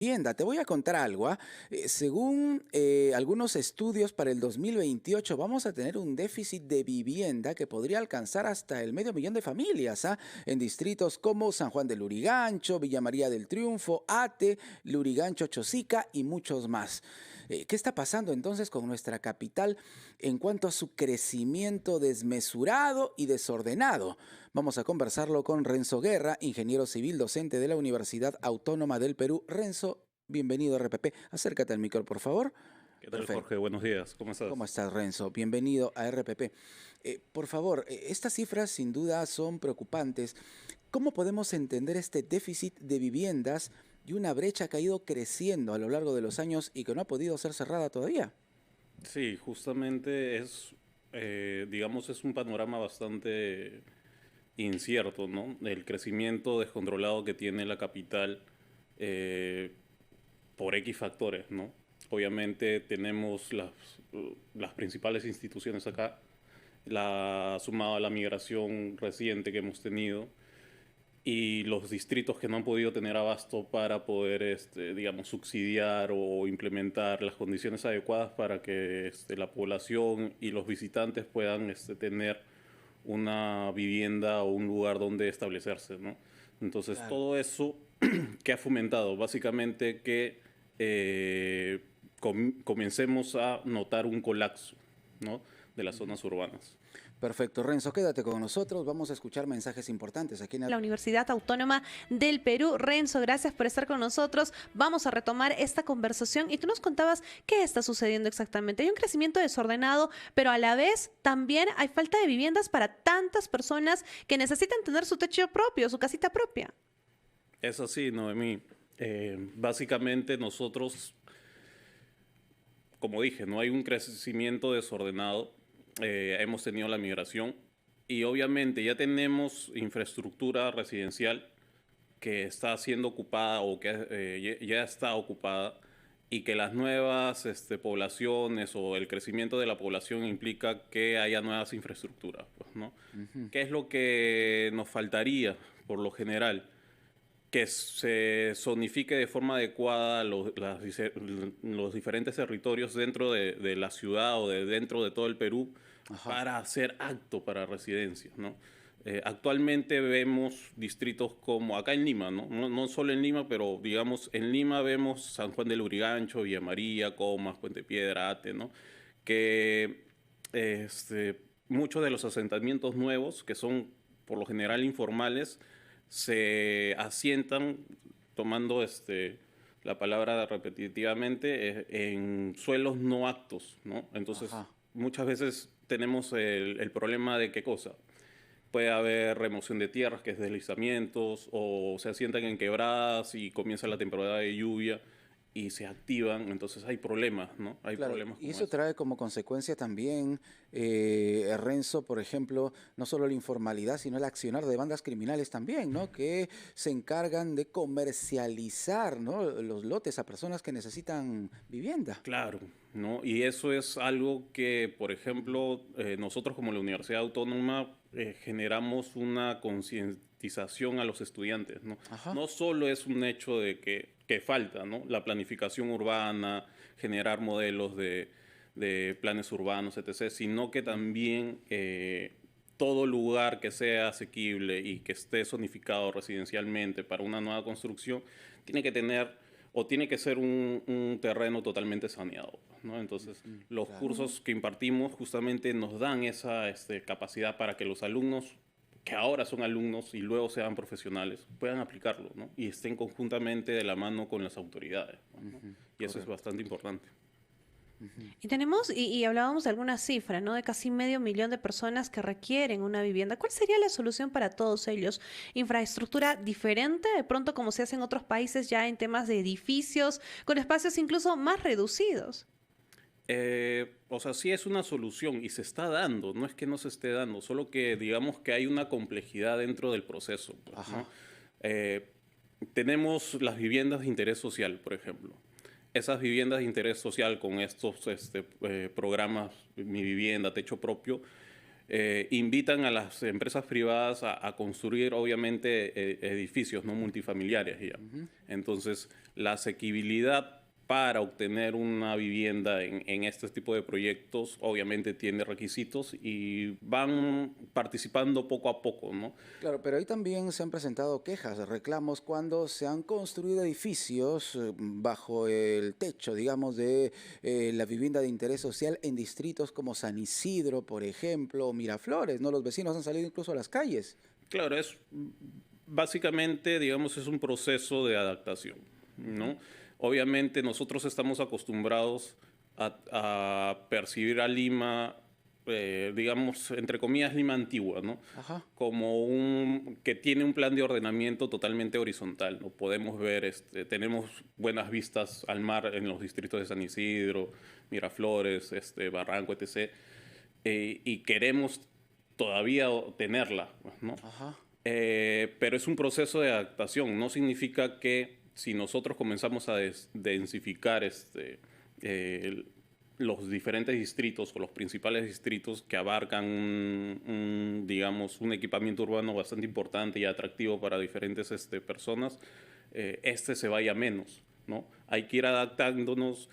Vivienda, te voy a contar algo, ¿ah? Según algunos estudios para el 2028 vamos a tener un déficit de vivienda que podría alcanzar hasta el medio millón de familias, ¿ah? En distritos como San Juan de Lurigancho, Villa María del Triunfo, Ate, Lurigancho, Chosica y muchos más. ¿Qué está pasando entonces con nuestra capital en cuanto a su crecimiento desmesurado y desordenado? Vamos a conversarlo con Renzo Guerra, ingeniero civil docente de la Universidad Autónoma del Perú. Renzo, bienvenido a RPP. Acércate al micro, por favor. ¿Qué tal, Perfecto. Jorge? Buenos días. ¿Cómo ¿Cómo estás? estás, Renzo? Bienvenido a RPP. Por favor, estas cifras sin duda son preocupantes. ¿Cómo podemos entender este déficit de viviendas y una brecha que ha ido creciendo a lo largo de los años y que no ha podido ser cerrada todavía? Sí, justamente digamos, es un panorama bastante incierto, ¿no? El crecimiento descontrolado que tiene la capital eh, por X factores, ¿no? Obviamente tenemos las principales instituciones acá, sumado a la migración reciente que hemos tenido, y los distritos que no han podido tener abasto para poder, digamos, subsidiar o implementar las condiciones adecuadas para que la población y los visitantes puedan tener una vivienda o un lugar donde establecerse, ¿no? Entonces, Claro. todo eso que ha fomentado básicamente que comencemos a notar un colapso, ¿no? De las zonas urbanas. Perfecto, Renzo, quédate con nosotros. Vamos a escuchar mensajes importantes aquí en La Universidad Autónoma del Perú. Renzo, gracias por estar con nosotros. Vamos a retomar esta conversación y tú nos contabas qué está sucediendo exactamente. Hay un crecimiento desordenado, pero a la vez también hay falta de viviendas para tantas personas que necesitan tener su techo propio, su casita propia. Es así, Noemí. Básicamente nosotros, como dije, no hay un crecimiento desordenado. Hemos tenido la migración y obviamente ya tenemos infraestructura residencial que está siendo ocupada o que ya está ocupada y que las nuevas poblaciones o el crecimiento de la población implica que haya nuevas infraestructuras, pues, ¿no? ¿Qué es lo que nos faltaría por lo general? Que se zonifique de forma adecuada los diferentes territorios dentro de la ciudad o dentro de todo el Perú Ajá. para hacer apto para residencias, ¿no? Actualmente vemos distritos como acá en Lima, ¿no? No solo en Lima, pero digamos en Lima vemos San Juan del Lurigancho, Villa María, Comas, Puente Piedra, Ate, ¿no? Que muchos de los asentamientos nuevos, que son por lo general informales, se asientan, tomando la palabra repetitivamente, en suelos no aptos, ¿no? Entonces, Ajá. muchas veces tenemos el problema de qué cosa. Puede haber remoción de tierras, que es deslizamientos, o se asientan en quebradas y comienza la temporada de lluvia y se activan, entonces hay problemas, ¿no? Hay Claro, problemas y con eso eso. trae como consecuencia también, Renzo, por ejemplo, no solo la informalidad, sino el accionar de bandas criminales también, ¿no? Que se encargan de comercializar, ¿no? Los lotes a personas que necesitan vivienda. Claro, ¿no? Y eso es algo que, por ejemplo, nosotros como la Universidad Autónoma generamos una concientización a los estudiantes, ¿no? Ajá. No solo es un hecho de que falta, ¿no? La planificación urbana, generar modelos de planes urbanos, etc., sino que también todo lugar que sea asequible y que esté zonificado residencialmente para una nueva construcción tiene que tener o tiene que ser un terreno totalmente saneado, ¿no? Entonces, los Claro. cursos que impartimos justamente nos dan esa capacidad para que los alumnos, que ahora son alumnos y luego sean profesionales, puedan aplicarlo, ¿no? Y estén conjuntamente de la mano con las autoridades, ¿no? Y eso es Correcto. bastante importante. Y tenemos, y hablábamos de alguna cifra, ¿no? De casi medio millón de personas que requieren una vivienda. ¿Cuál sería la solución para todos ellos? ¿Infraestructura diferente, de pronto como se hace en otros países ya en temas de edificios, con espacios incluso más reducidos? O sea, sí es una solución y se está dando, no es que no se esté dando, solo que digamos que hay una complejidad dentro del proceso, pues, ¿no? Ajá. Eh, Tenemos las viviendas de interés social, por ejemplo. Esas viviendas de interés social con estos programas, Mi Vivienda, Techo Propio, invitan a las empresas privadas a construir, obviamente, edificios no multifamiliares ya. Entonces, la asequibilidad para obtener una vivienda en este tipo de proyectos, obviamente tiene requisitos y van participando poco a poco, ¿no? Claro, pero ahí también se han presentado quejas, reclamos cuando se han construido edificios bajo el techo, digamos, de la vivienda de interés social en distritos como San Isidro, por ejemplo, o Miraflores, ¿no? Los vecinos han salido incluso a las calles. Claro, es básicamente, digamos, es un proceso de adaptación, ¿no? Obviamente nosotros estamos acostumbrados a percibir a Lima, digamos, entre comillas, Lima antigua, ¿no? Ajá. Como que tiene un plan de ordenamiento totalmente horizontal, ¿no? Podemos ver, tenemos buenas vistas al mar en los distritos de San Isidro, Miraflores, Barranco, etc. Y queremos todavía tenerla, ¿no? Ajá. Pero es un proceso de adaptación. No significa que si nosotros comenzamos a densificar los diferentes distritos o los principales distritos que abarcan digamos, un equipamiento urbano bastante importante y atractivo para diferentes personas, se vaya menos, ¿no? Hay que ir adaptándonos.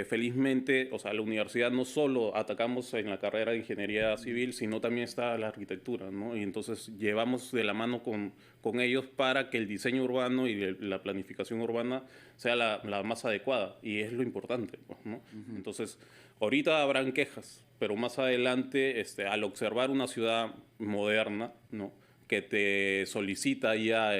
Felizmente, o sea, la universidad no solo atacamos en la carrera de ingeniería civil, sino también está la arquitectura, ¿no? Y entonces llevamos de la mano con ellos para que el diseño urbano y la planificación urbana sea la más adecuada, y es lo importante, pues, ¿no? Entonces, ahorita habrán quejas, pero más adelante, al observar una ciudad moderna, ¿no? Que te solicita ya,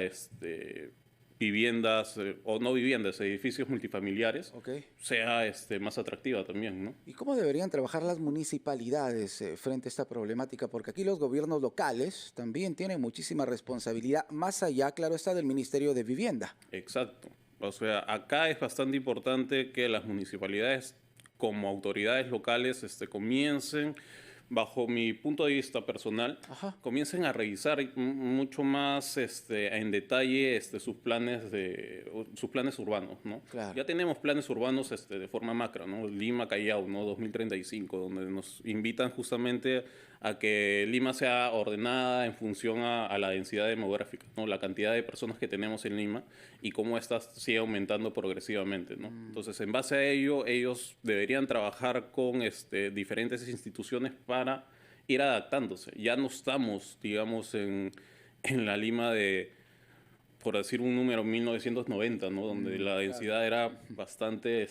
viviendas o no viviendas, edificios multifamiliares, Ok. sea más atractiva también, ¿no? ¿Y cómo deberían trabajar las municipalidades frente a esta problemática? Porque aquí los gobiernos locales también tienen muchísima responsabilidad, más allá, claro está, del Ministerio de Vivienda. Exacto. O sea, acá es bastante importante que las municipalidades, como autoridades locales, comiencen, bajo mi punto de vista personal, Ajá. comiencen a revisar mucho más en detalle sus planes urbanos, ¿no? Claro. Ya tenemos planes urbanos de forma macro, ¿no? Lima, Callao, ¿no? 2035, donde nos invitan justamente a que Lima sea ordenada en función a la densidad demográfica, ¿no? La cantidad de personas que tenemos en Lima y cómo esta sigue aumentando progresivamente, ¿no? Entonces, en base a ello, ellos deberían trabajar con diferentes instituciones para ir adaptándose. Ya no estamos, digamos, en la Lima de, por decir un número, 1990, ¿no? Donde la densidad era bastante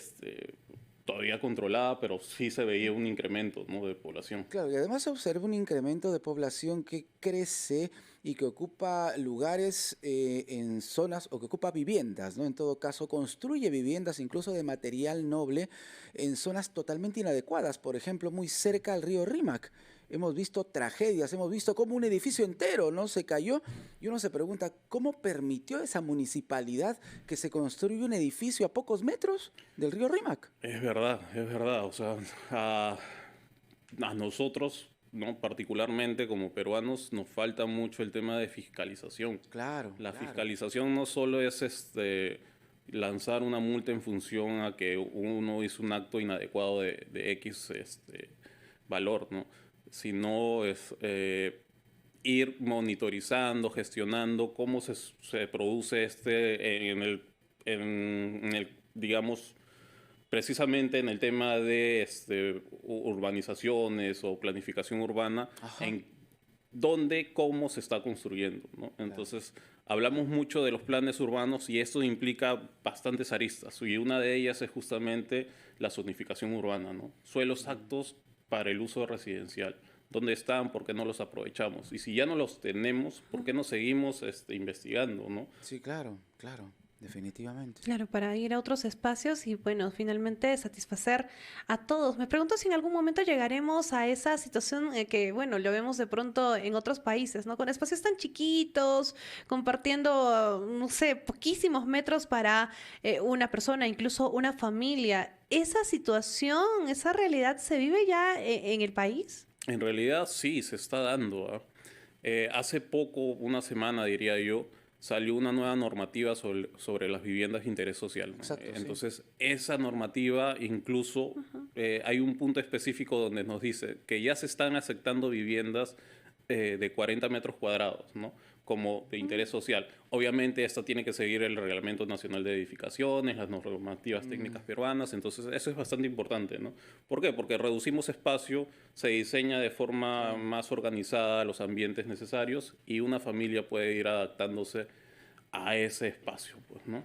todavía controlada, pero sí se veía un incremento, ¿no? De población. Claro, y además se observa un incremento de población que crece y que ocupa lugares en zonas o que ocupa viviendas, ¿no? En todo caso, construye viviendas incluso de material noble en zonas totalmente inadecuadas, por ejemplo, muy cerca al río Rímac. Hemos visto tragedias, hemos visto cómo un edificio entero, ¿no? Se cayó y uno se pregunta, ¿cómo permitió esa municipalidad que se construya un edificio a pocos metros del río Rímac? Es verdad, es verdad. O sea, a nosotros, ¿no? Particularmente como peruanos, nos falta mucho el tema de fiscalización. Claro, La claro. fiscalización no solo es lanzar una multa en función a que uno hizo un acto inadecuado de X valor, ¿no? Sino es ir monitorizando, gestionando cómo se produce digamos, precisamente en el tema de urbanizaciones o planificación urbana, Ajá. en dónde, cómo se está construyendo, ¿no? Entonces, hablamos mucho de los planes urbanos y esto implica bastantes aristas, y una de ellas es justamente la zonificación urbana, ¿no? Suelos aptos para el uso residencial. ¿Dónde están? ¿Por qué no los aprovechamos? Y si ya no los tenemos, ¿por qué no seguimos investigando, ¿no? Sí, claro, claro, definitivamente. Claro, para ir a otros espacios y bueno, finalmente satisfacer a todos. Me pregunto si en algún momento llegaremos a esa situación que, bueno, lo vemos de pronto en otros países, ¿no? Con espacios tan chiquitos, compartiendo, no sé, poquísimos metros para una persona, incluso una familia. ¿Esa situación, esa realidad se vive ya en el país? En realidad sí, se está dando, ¿ah? Hace poco, una semana diría yo, salió una nueva normativa sobre las viviendas de interés social, ¿no? Exacto, sí. Entonces, esa normativa incluso hay un punto específico donde nos dice que ya se están aceptando viviendas de 40 metros cuadrados, ¿no? Como de interés social. Obviamente esto tiene que seguir el Reglamento Nacional de Edificaciones, las normativas técnicas peruanas, entonces eso es bastante importante, ¿no? ¿Por qué? Porque reducimos espacio, se diseña de forma más organizada los ambientes necesarios y una familia puede ir adaptándose a ese espacio, pues, ¿no?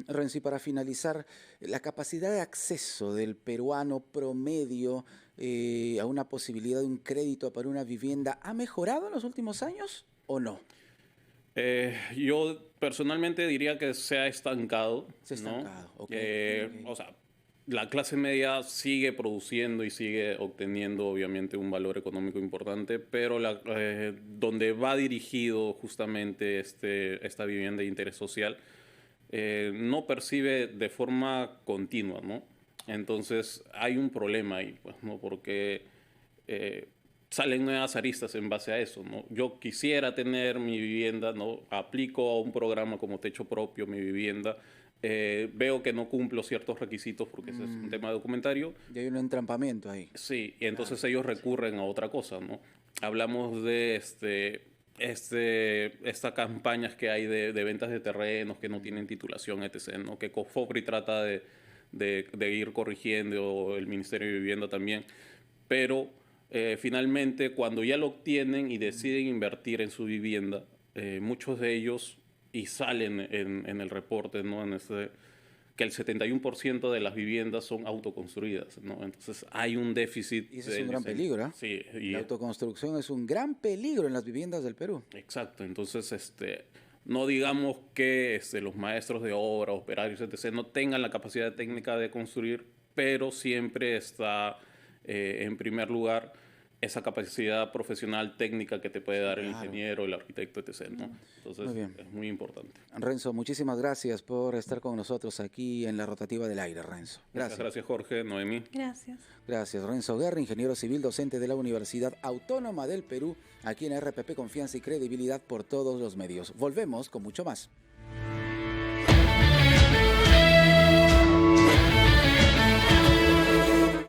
Renzo, y para finalizar, la capacidad de acceso del peruano promedio a una posibilidad de un crédito para una vivienda, ¿ha mejorado en los últimos años o no? Yo personalmente diría que se ha estancado, Se ha ¿no? estancado, ok. O sea, la clase media sigue produciendo y sigue obteniendo obviamente un valor económico importante, pero donde va dirigido justamente esta vivienda de interés social no percibe de forma continua, ¿no? Entonces hay un problema ahí, pues, ¿no? Porque salen nuevas aristas en base a eso, ¿no? Yo quisiera tener mi vivienda, ¿no? Aplico a un programa como Techo Propio, mi vivienda, veo que no cumplo ciertos requisitos porque ese es un tema documentario. Y hay un entrampamiento ahí. Sí, y entonces ellos recurren a otra cosa, ¿no? Hablamos de estas campañas que hay de ventas de terrenos que no tienen titulación, etc., ¿no? Que COFOPRI trata de ir corrigiendo, o el Ministerio de Vivienda también, pero finalmente cuando ya lo obtienen y deciden invertir en su vivienda, muchos de ellos, y salen en el reporte, ¿no? Que el 71% de las viviendas son autoconstruidas, ¿no? Entonces hay un déficit. Y ese es un gran peligro, ¿eh? Sí. La autoconstrucción es un gran peligro en las viviendas del Perú. Exacto. Entonces, no digamos que los maestros de obra, operarios, etc., no tengan la capacidad técnica de construir, pero siempre está en primer lugar esa capacidad profesional técnica que te puede dar el ingeniero, el arquitecto, etc., ¿no? Entonces, Muy bien. es muy importante. Renzo, muchísimas gracias por estar con nosotros aquí en la Rotativa del Aire, Renzo. Muchas gracias, Jorge, Noemí. Gracias. Gracias, Renzo Guerra, ingeniero civil, docente de la Universidad Autónoma del Perú, aquí en RPP Confianza y Credibilidad por todos los medios. Volvemos con mucho más.